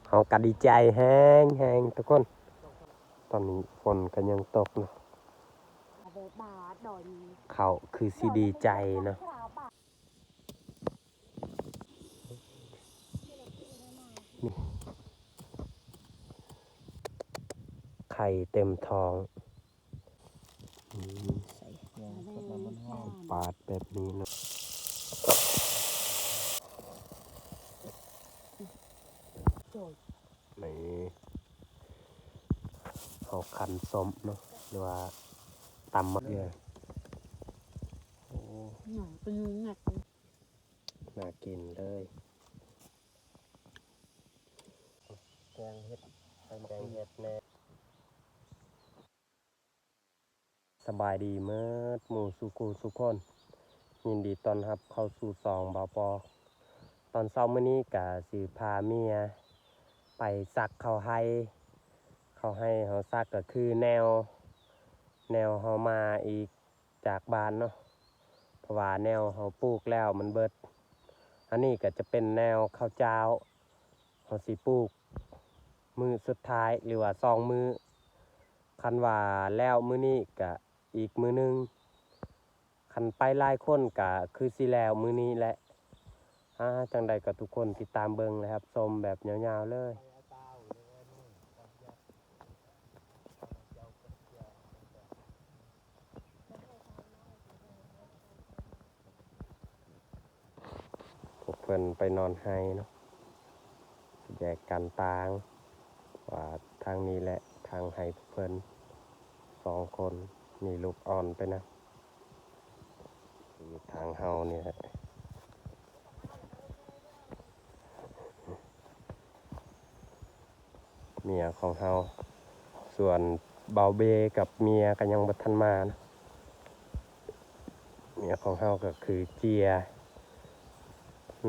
เขาก็ดีใจแห้งแห้งทุกคนตอนนี้ฝนก็ยังตกเนาะเขาคือสิดีใจเนาะไข่เต็มท้องปาดแบบนี้เนาะนี่เขาคันส้มเนาะหรือว่าตำมะเขือโอ้น่ากินเลยแกงเห็ดแน่สบายดีเมื่อหมู่สุกูสุกคนยินดีต้อนรับเข้าสู่ซองบาปอตอนเช้ามื้อนี้กะสิพาเมียไปซักเขาให้เขาซักก็คือแนวเฮามาอีกจากบ้านเนาะเพราะว่าแนวเฮาปลูกแล้วมันเบิดอันนี้ก็จะเป็นแนวข้าวเจ้าเฮาสิปลูกมือสุดท้ายหรือว่า2มื้อคันว่าแล้วมื้อนี้ก็อีกมื้อนึงคันไปหลายคนก็คือสิแล้วมื้อนี้แหละจังใดก็ทุกคนติดตามเบิ่งเลยครับชมแบบยาวๆเลยพวกเพิ่นไปนอนให้เนาะแยกกันต่างว่าทางนี้แหละทางให้เพิ่น2คนมีลูกอ่อนไปนะทางเฮานี่แหละเมียของเฮาส่วนเบาเบกับเมียก็ยังบ่ทันมานะเมียของเฮาก็คือเจีย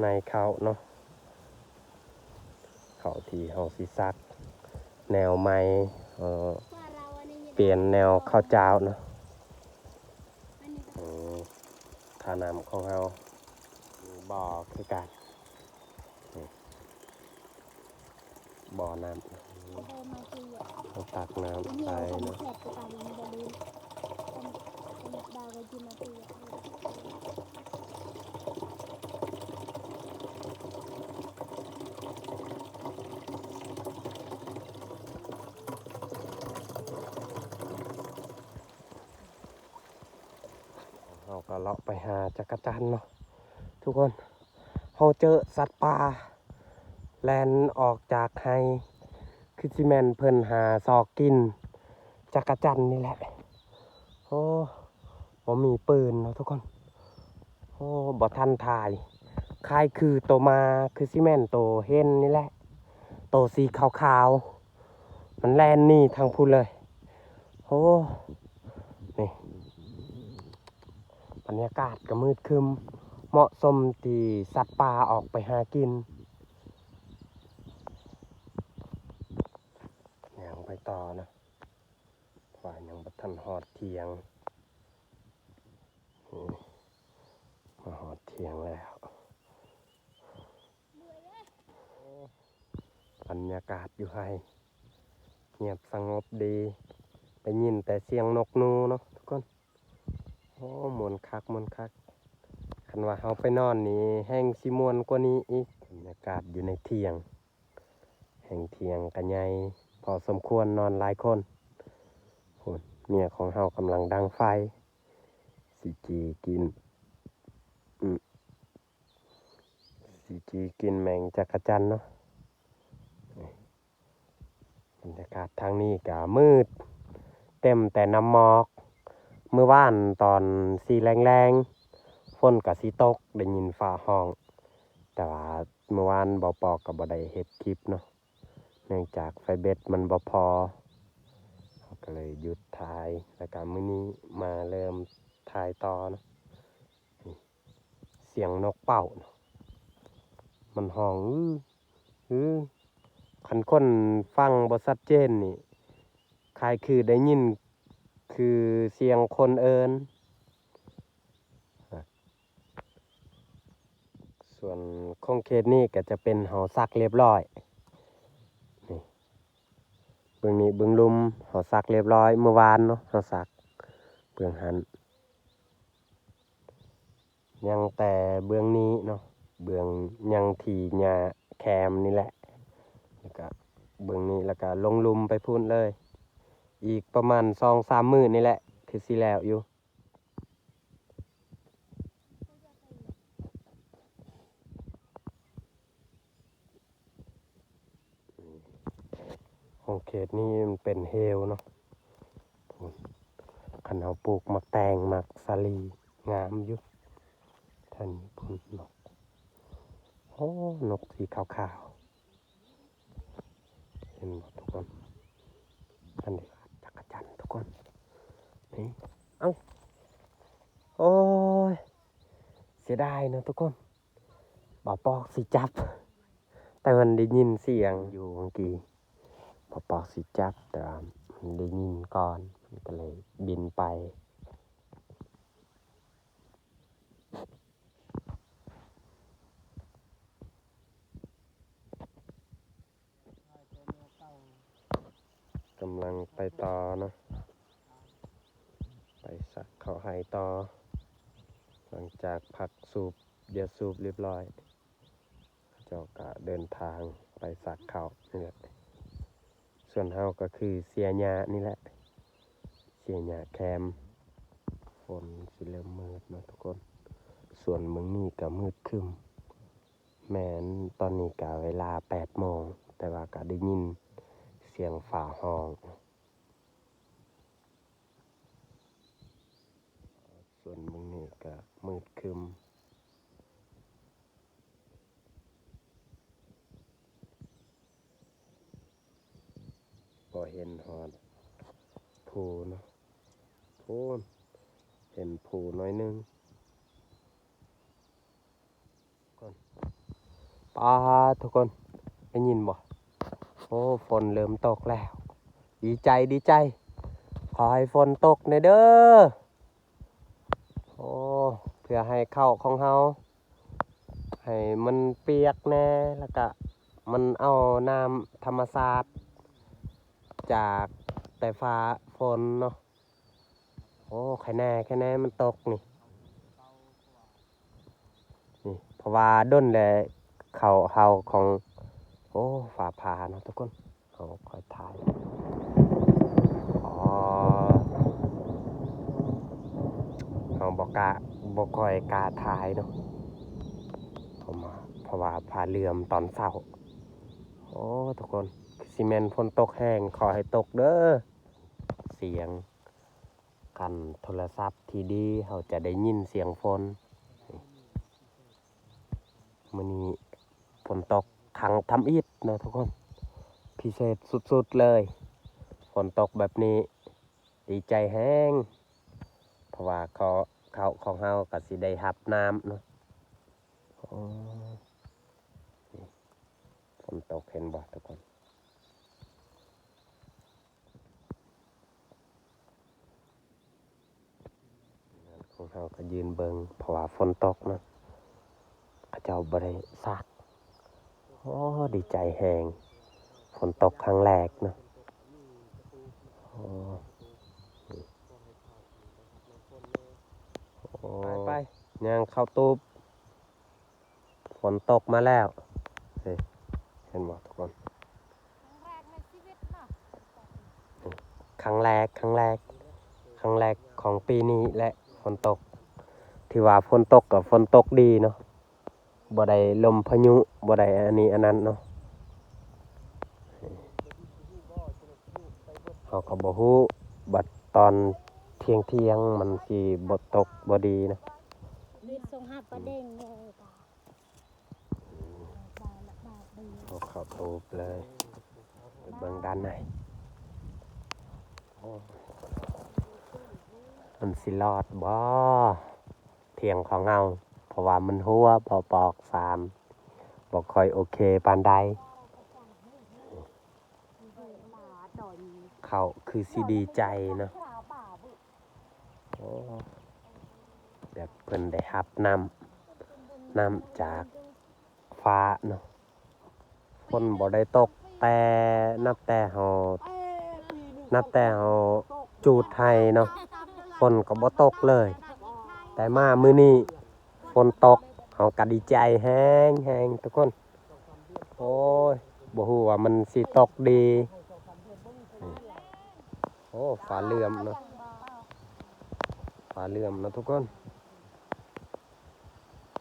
ในเขาเนาะเขาที่เฮาสิซักแนวใหม่เปลี่ยนแนวข้าวเจ้าเนาะทาน้ำของเฮาบ่อคือกันบ่อน้ำเราตักน้ำใส่เนาะเราก็เลาะไปหาจักรจันทร์เนาะทุกคนเราเจอสัตว์ป่าแลนออกจากไฮคือซิแมนเพิ่นหาซอกกินจักรจันทร์นี่แหละโอ้บ่มีปืนเนาะทุกคนโอ้บ่ทันถ่ายคายคือโตมาคือซิแมนโตเห็นนี่แหละโตสีขาวๆมันแลนนี่ทางพูดเลยโอ้นี่บรรยากาศก็มืดครึมเหมาะสมที่สัตว์ป่าออกไปหากินยังไปต่อนะว่ายังบ่ทันฮอดเที่ยงมาฮอดเที่ยงแล้วบรรยากาศอยู่ให้เงียบสงบดีได้ยินแต่เสียงนกนูเนาะทุกคนโอ้มวนคักคันว่าเฮาไปนอนนี่แห้งสิม่วนกว่านี้อีกบรรยากาศอยู่ในเที่ยงแห่งเที่ยงกันใหญ่พอสมควรนอนหลายคนโหเมียของเฮากำลังดังไฟสิจีกินสิจีกินแมงจักรจันทร์เนาะบรรยากาศทางนี้ก็มืดเต็มแต่น้ำหมอกเมื่อวานตอนสีแรงๆฝนก็สิตกได้ยินฟ้าห้องแต่ว่าเมื่อวานบ่ปอกก็บ่ได้เฮ็ดคลิปเนาะเนื่องจากไฟเบ็ดมันบ่พอก็เลยหยุดถ่ายแล้วก็มื้อนี้มาเริ่มถ่ายต่อเนาะเสียงนกเป่าเนาะมันห้องอื้อคันคนฟังบ่ชัดเจนนี่คล้ายคือได้ยินคือเสียงคนเอิ้นส่วนของเขตนี่ก็จะเป็นหอซักเรียบร้อย เบื้องลุมเขาซักเรียบร้อยเมื่อวานเนาะเขาซักเบื้องหันยังแต่เบื้องนี้เนาะเบื้องยังที่หญ้าแคมนี่แหละแล้วก็เบื้องนี้แล้วก็ลงลุมไปพูนเลย อีกประมาณ2-3 มื้อนี่แหละคือสิแล้วอยู่ของเขตนี้มันเป็นเฮลเนาะคันเอาปลูกมักแตงมักสาลีงามอยู่ท่านพุ่นนกโอ้นกสีขาวๆเห็นหมดทุกคนท่านเด็กจักรจันทร์ทุกคนนี่เอ้าโอ้ยเสียดายเนาะทุกคนบ่าวปอกสิจับแต่มันได้ยินเสียงอยู่เมื่อกี้บ่าวปอกสิจับแต่มันได้ยินก่อนมันก็เลยบินไปกำลังไปต่อเนาะไปสักเขาให้ต่อหลังจากพักสูบยาสูบเรียบร้อยเจ้าก็เดินทางไปสักเขานี่แหละส่วนเฮาก็คือเสียหญ้านี่แหละเสียหญ้าแคมฝนสิเริ่มมืดเนาะทุกคนส่วนมึงนี่ก็มืดครึ้มแม้นตอนนี้ก็เวลา8 โมงแต่ว่าก็ได้ยินเสียงฝ่าห้องส่วนมึงนี่ก็มืดครึ้มบ่เห็นฮอดภูเนาะพูนเห็นภูน้อยนึงก่อนป้าทุกคนได้ยินบ่โอ้ฝนเริ่มตกแล้วดีใจดีใจขอให้ฝนตกในเด้อโอ้เพื่อให้เข้าวของเฮาให้มันเปียกแน่แล้วก็มันเอาน้ำธรรมชาติจากแต่ฟ้าฝนเนาะโอ้แค่แน่มันตกนี่เพราะว่าด้นแหละเขาเฮาของโอ้ฝ่าผาเนาะทุกคนเอาคอยถ่ายอ๋อเฮาบ่ค่อยกล้าถ่ายเนาะเพราะว่าผาเหลื่อมตอนเช้าโอ้ทุกคนซีเมนต์ฝนตกแห้งขอให้ตกเด้อเสียงกันโทรศัพท์ที่ดีเขาจะได้ยินเสียงฝนมื้อนี้ฝนตกขังทำอิฐเนาะทุกคนพิเศษสุดๆเลยฝนตกแบบนี้ดีใจแห้งเพราะว่าเขาของเฮาก็สิได้รับน้ำเนาะฝนตกเห็นบ่ทุกคนของเฮาก็ยืนเบิ่งเพราะว่าฝนตกเนาะเขาเจ้าบ่ได้ซักโอ้ดีใจแห้งฝนตกครั้งแรกเนาะไปย่างเข้าตูบฝนตกมาแล้วเห็นบ่ทุกคนครั้งแรกของปีนี้และฝนตกที่ว่าฝนตกกับฝนตกดีเนาะบ่ได้ลมพายุบ่ได้อันนี้อันนั้นเนาะเฮาก็บ่ฮู้บัดตอนเที่ยงมันสิบ่ตกบ่ดีนะรีบส่งหาประเด็นเลยเอาเข้าตูบเลยไปเบิ่งด้านในมันสิรอดบ่เที่ยงของเฮาเพราะว่ามันหัวบ่ปอก3บ่ค่อยโอเคปานใดเขาคือสิดีใจเนาะโอ้แบบเพิ่นได้รับน้ำจากฟ้าเนาะฝนบ่ได้ตกแต่นับแต่เฮา นับแต่เอาจูดไทยเนาะฝนก็บ่ตกเลย แต่มามื้อนี้ฝนตกเฮาก็ดีใจแฮงทุกคน โอ้ยบ่ฮู้ว่ามันสิตกดีนี่โอ้ฟ้าเหลื่อมเนาะฟ้าเหลื่อมเนาะทุกคน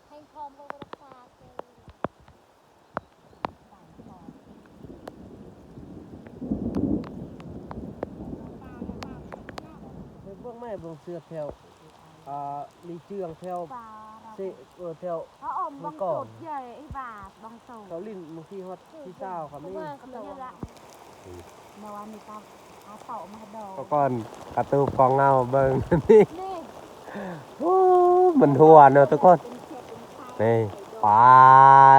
ให้พร้อมกับราคาเลย เบื้องไม่เบื้องเสือแถวลีเจืองแถว ปลาเรา เสแถว เพราะอมบังสุดใหญ่ไอ้บาทบังสุด เขาลิ้นบางทีฮอดที่เศร้าครับนี่ เมื่อเขาจะละเมื่อวานนี้ก็เอาเต่ามาดอง ก็ก่อนกระตูฟองเงาเบิ่ง นี่ นี่ โอ้มันหัวเนาะทุกคน นี่ปา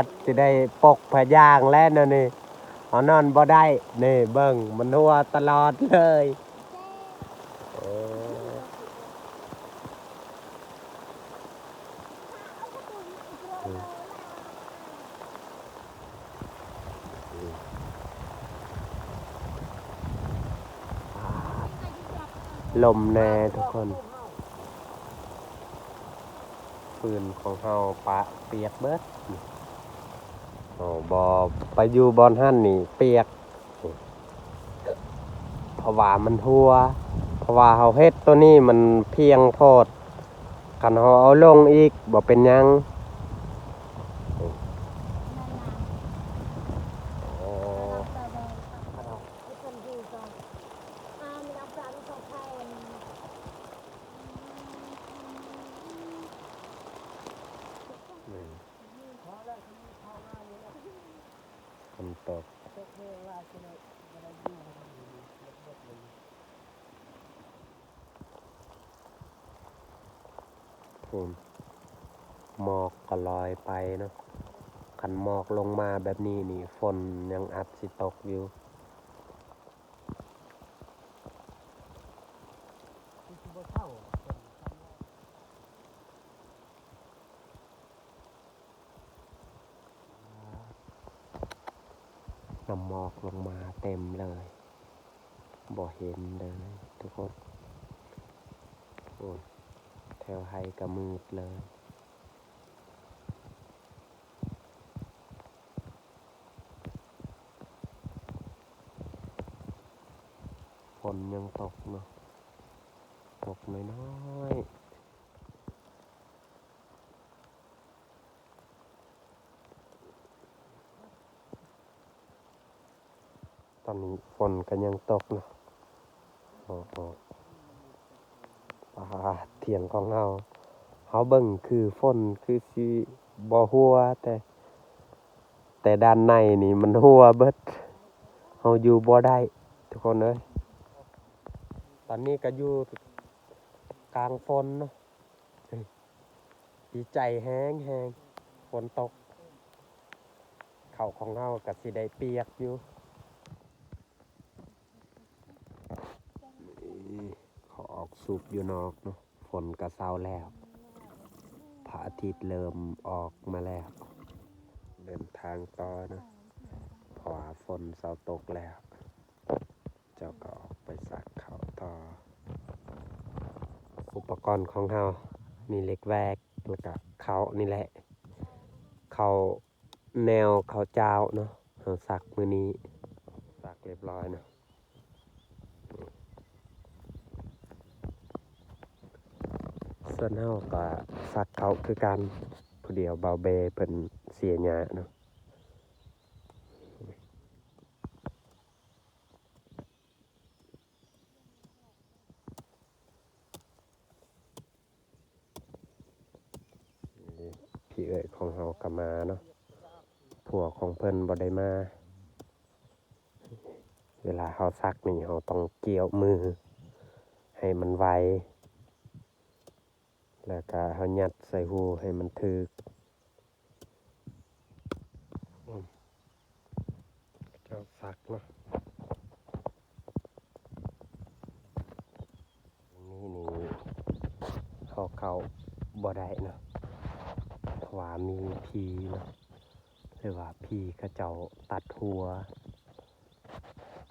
ดสิได้ปกพะย่างแล้วเนาะนี่เอานอนบ่ได้นี่เบิ่งมันหัวตลอดเลยโอ้ลมแน่ทุกคนปืนของเฮาปะเปียกเบิดโอ้บ่ไปอยู่บอนหั่นนี่เปียกเพราะว่ามันหัวเพราะว่าเฮาเฮ็ดตัวนี้มันเพียงโพดคันเฮาเอาลงอีกบ่เป็นหยังโอ้ นี่ฝนตกฝุ่นหมอกก็ลอยไปเนาะคันหมอกลงมาแบบนี้นี่ฝนยังอัดสิตกอยู่น้ำหมอกลงมาเต็มเลยบ่เห็นเลยทุกคนโอ้ยแถวไฮก็มืดเลยฝนยังตกเนาะตกน้อยๆตอนนี้ฝนก็ยังตกเนาะโอ้โหป่าเถียงของเฮาเบิ่งคือฝนคือสิบ่หัวแต่ด้านในนี่มันหัวเบิดเฮาอยู่บ่ได้ทุกคนเอ้ยตอนนี้ก็อยู่กลางฝนเนาะเฮ้ยดีใจแฮงฝนตกข้าวของเฮาก็สิได้เปียกอยู่นี่ขอออกสูบอยู่นอกเนาะฝนก็เซาแล้วพระอาทิตย์เริ่มออกมาแล้ว เดินทางต่อเนาะเพราะว่าฝนเซาตกแล้ว เจ้าก็ออกไปสักเขาต่อ อุปกรณ์ของเฮามีเหล็กแวกแล้วก็เขานี่แหละ เขาแนวเขาเจ้าเนาะเฮาสักมื้อนี้สักเรียบร้อยเนาะส่วนเฮาก็สักเขาคือกันผู้เดียวเบาเบเพิ่นเสียหญ้าเนาะพี่เอ๋ยของเฮาก็มาเนาะผัวของเพิ่นบ่ได้มา เวลาเฮาซักนี่เฮาต้องเกี่ยวมือ ให้มันไว แล้วก็เฮายัดใส่หูให้มันถึกเจ้าซักเนาะนี่เข้าบ่ได้เนาะเพราะว่ามีผีเนาะหรือว่าผีเขาเจ้าตัดหัว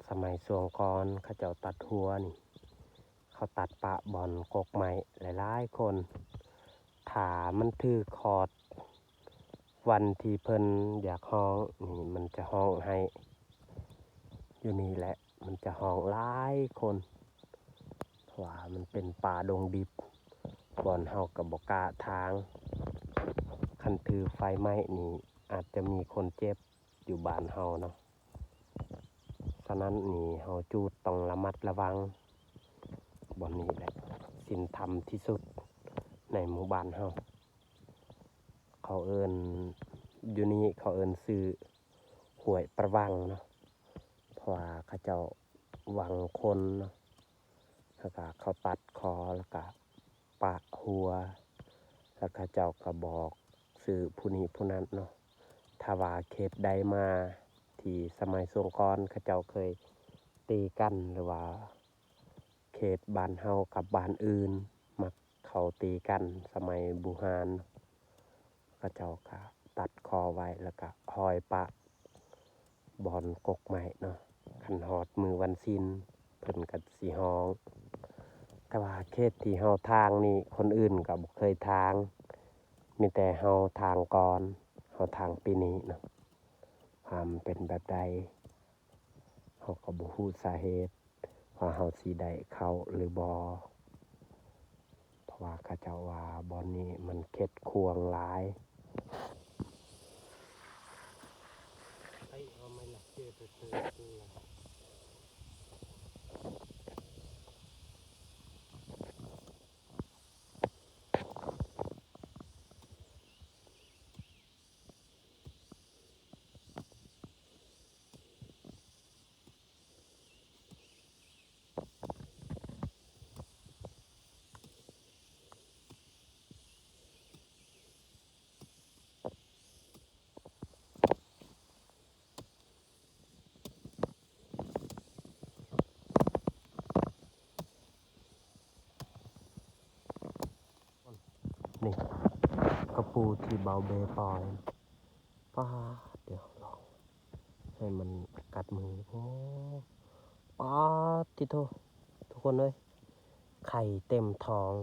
สมัยช่วงก่อนเขาเจ้าตัดหัวนี่เขาตัดปะบอนกกไม้หลายๆคนถามันถือคอร์ดวันที่เพิ่นอยากฮ้องนี่มันจะฮ้องให้อยู่นี่แหละมันจะฮ้องหลายคนเพราะว่ามันเป็นป่าดงดิบบอนเฮากับบกล้าทางคันถือไฟไหม้นี่อาจจะมีคนเจ็บอยู่บ้านเฮาเนาะฉะนั้นนี่เฮาจูดต้องระมัดระวังบ่อนนี้แหละศีลธรรมที่สุดในหมู่บ้านเฮาเขาเอิ้นอยู่นี่เขาเอิ้นชื่อห้วยประวังเนาะเพราะว่าเขาเจ้าหวังคนเนาะแล้วก็เขาตัดคอแล้วก็ปะหัวแล้วเขาเจ้าก็บอกชื่อผู้นี้ผู้นั้นเนาะถ้าว่าเขตใดมาที่สมัยสงกรานต์เขาเจ้าเคยตีกันหรือว่าเขตบ้านเฮากับบ้านอื่นมักเขาตีกันสมัยบูฮานเขาเจ้าก็ตัดคอไว้แล้วก็ห้อยปะบอนกกไม้เนาะคันฮอดมือวันสิ้นเพิ่นก็สิฮ้องแต่ว่าเขตที่เฮาทางนี่คนอื่นก็บ่เคยทางมีแต่เฮาทางก่อนเฮาทางปีนี้เนาะความเป็นแบบใดเฮาก็บ่ฮู้สาเหตุว่าเฮาสิได้เข้าหรือบ่เพราะว่าเขาเจ้าว่าบ่อนนี้มันเข็ดควงหลายไอ้เอาไม่ล่ะเจอไปเจอนี่กระปูที่เบาเบปอยป้าเดี๋ยวลองให้มันกัดมือโอ้ป้าติโททุกคนเลยไข่เต็มท้อง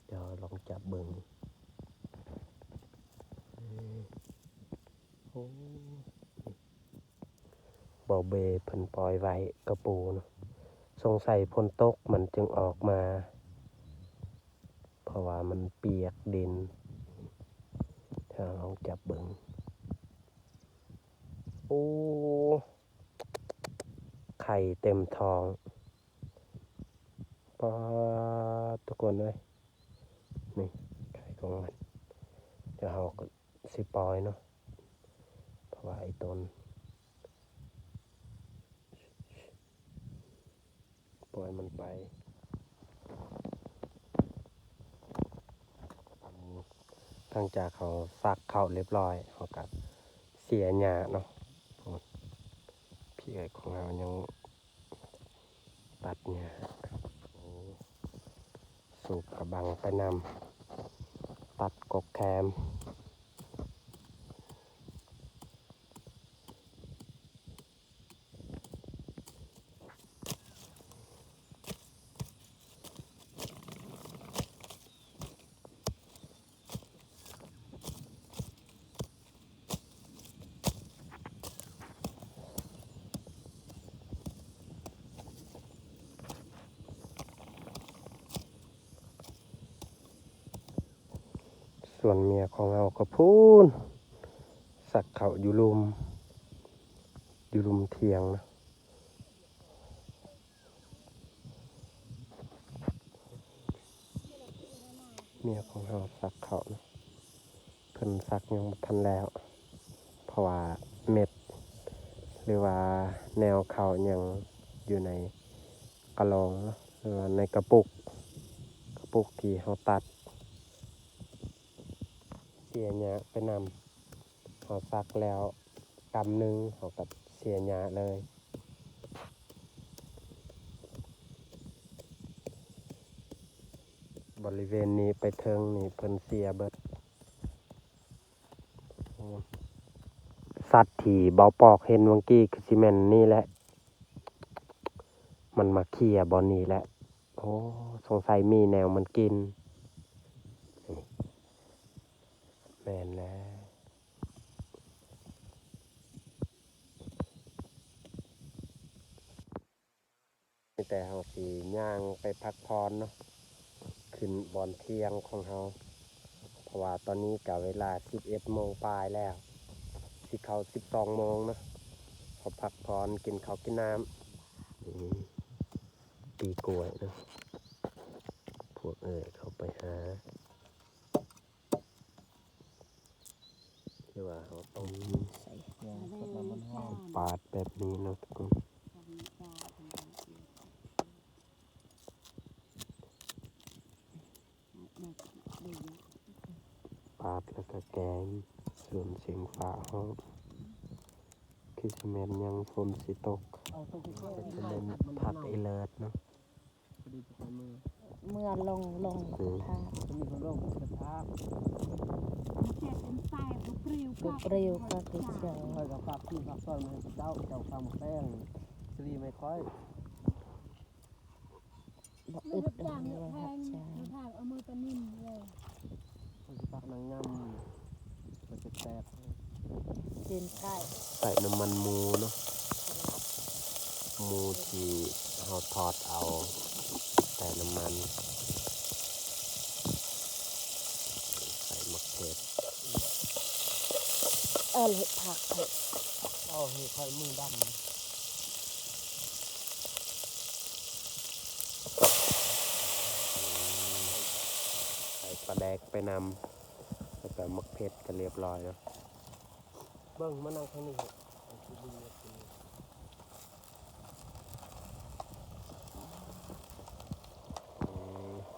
เดี๋ยวลองจับเบิ่งโอ้เบาเบเพิ่นปล่อยไว้กระปูเนาะสงสัยฝนตกมันจึงออกมา เพราะว่ามันเปียกดินถ้าลองจับเบิ่งโอ้ไข่เต็มท้องป้าทุกคนเลยนี่ไข่ของมันเดี๋ยวเราก็สิปล่อยเนาะเพราะว่าไอ้ต้นปล่อยมันไปหลังจากเขาซักเข้าเรียบร้อยเขาก็เสียหญ้าเนาะพี่เอ๋ของเรายังตัดหญ้าสูบกระบังไปนำตัดกกแคมส่วนเมียของเราก็พูนสักเขาอยู่ลุมเทียงนะเมียของเราสักเขานะเพิ่นสักยังบ่ทันแล้วเพราะว่าเม็ดหรือว่าแนวเขายังอยู่ในกระโหลงเนาะหรือว่าในกระปุกที่เขาตัดเสียหญ้าไปนำเขาซักแล้วกำหนึ่งเขาก็เสียหญ้าเลยบริเวณนี้ไปเทิงนี่เพิ่นเสียเบิด สัตว์ที่เบาปอกเห็นเมื่อกี้คือสิแม่นนี่แหละมันมาเขี่ยบอนนี้แหละโอ้สงสัยมีแนวมันกินนี่แม่นแล้วแต่เฮาสิย่างไปพักพรเนาะขึ้นบอนเที่ยงของเฮาเพราะว่าตอนนี้ก็เวลา 11 โมงปลายแล้วสิเข้า 12 โมงเนาะพอพักพรกินข้าวกินน้ำนี่ปีกล้วยเนาะพวกเข้าไปหาหรือว่าเขาต้ม ใส่ เนี่ยสดน้ำมันหอม ปาดแบบนี้เนาะทุกคนปาดแล้วก็แกงส่วนเสียงฟ้าเขาคือสิแมนยังฝนสิตก เอาตัวที่ คือสิ เ แมนผักอีเลิศเนาะ พอดีจะมือ เมื่อลงทา จะมีคนโรคกระทา ดูเปรี้ยวก็คือเสียง ค่อยกับฝากพี่ฝากซ่อนมาให้เจ้าเจ้าข้าวหมกแป้งสลีไม่ค่อย บอกอึดเลยว่าหัดจาง เอามือปนิ่มเลย คนที่ฝากนางงามมันจะแตก กินไก่ ใส่น้ำมันหมูเนาะหมูที่เราทอดเอาใส่น้ำมันใส่มะเขือ เลยผักเผ็ด เอาให้ค่อยมือดำ ใส่ปลาแดกไปนำแล้วก็มะเขือก็เรียบร้อยแล้ว เบิ้งมานั่งข้างนี้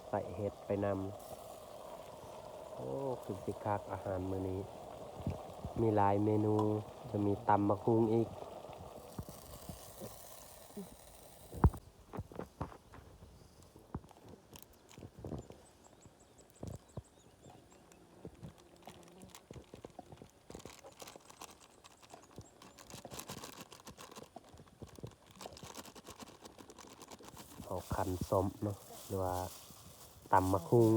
ใส่เห็ดไปนำโอ้คือสิคักอาหารมื้อนี้ มีหลายเมนูจะมีตำมะคุงอีกเอาคันส้มเนาะหรือว่าตำมะคุง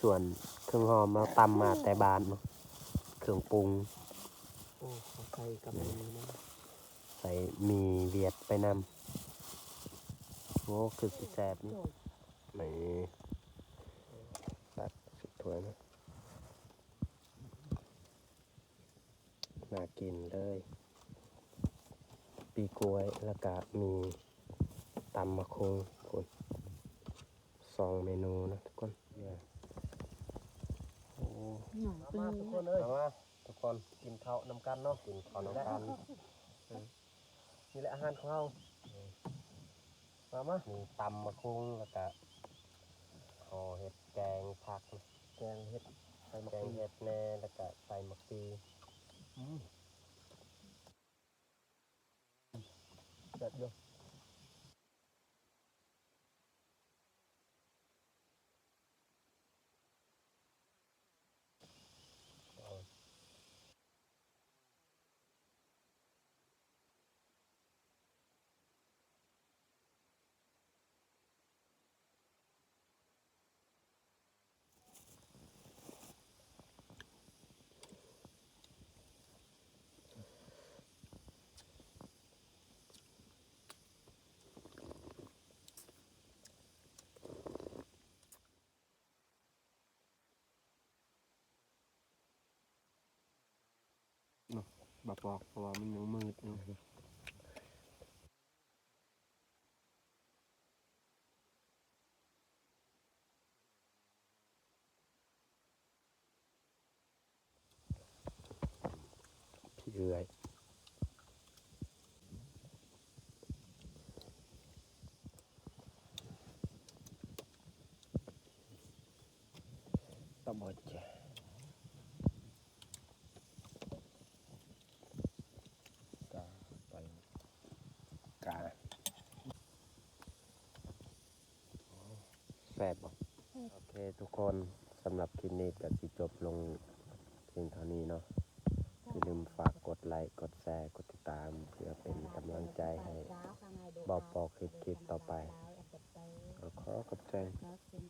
ส่วนเครื่องหอมเราตำมาแต่บ้านเนาะเครื่องปรุง โอ้ขอใส่กับมือนะ ใส่หมีเวียดไปนำโอ้คือสิแซ่บนี่นี่ตัดสุดถ้วยนะน่ากินเลย ปีกล้วยแล้วก็มีตำมะคงคน2 เมนูนะทุกคนเนี่ยโอ้ มาทุกคนเอ้ย เอามาทุกคนกินข้าวนำกันเนาะกินข้าวนำกันนี่แหละอาหารของเรามามีตำมะคุงแล้วก็ห่อเห็ดแกงผัก แกงเห็ดใส่มะ แก เขื ง อ เห็ดแน่แล้วก็ใส่มะปี แบบเดียว บะปอกเพราะว่ามันยังมืดอยู่พี่เอื้อยตะบดจ้ะกาไปกาแซ่บบ่โอเคทุกคนสำหรับคลิปนี้ก็สิจบลงเพียงเท่านี้เนาะคือ ลืมฝากกดไลค์กดแชร์กดติดตามเพื่อเป็นกำลังใจให้เบาปอคลิปต่อไปขอขอบใจ ก็เป็น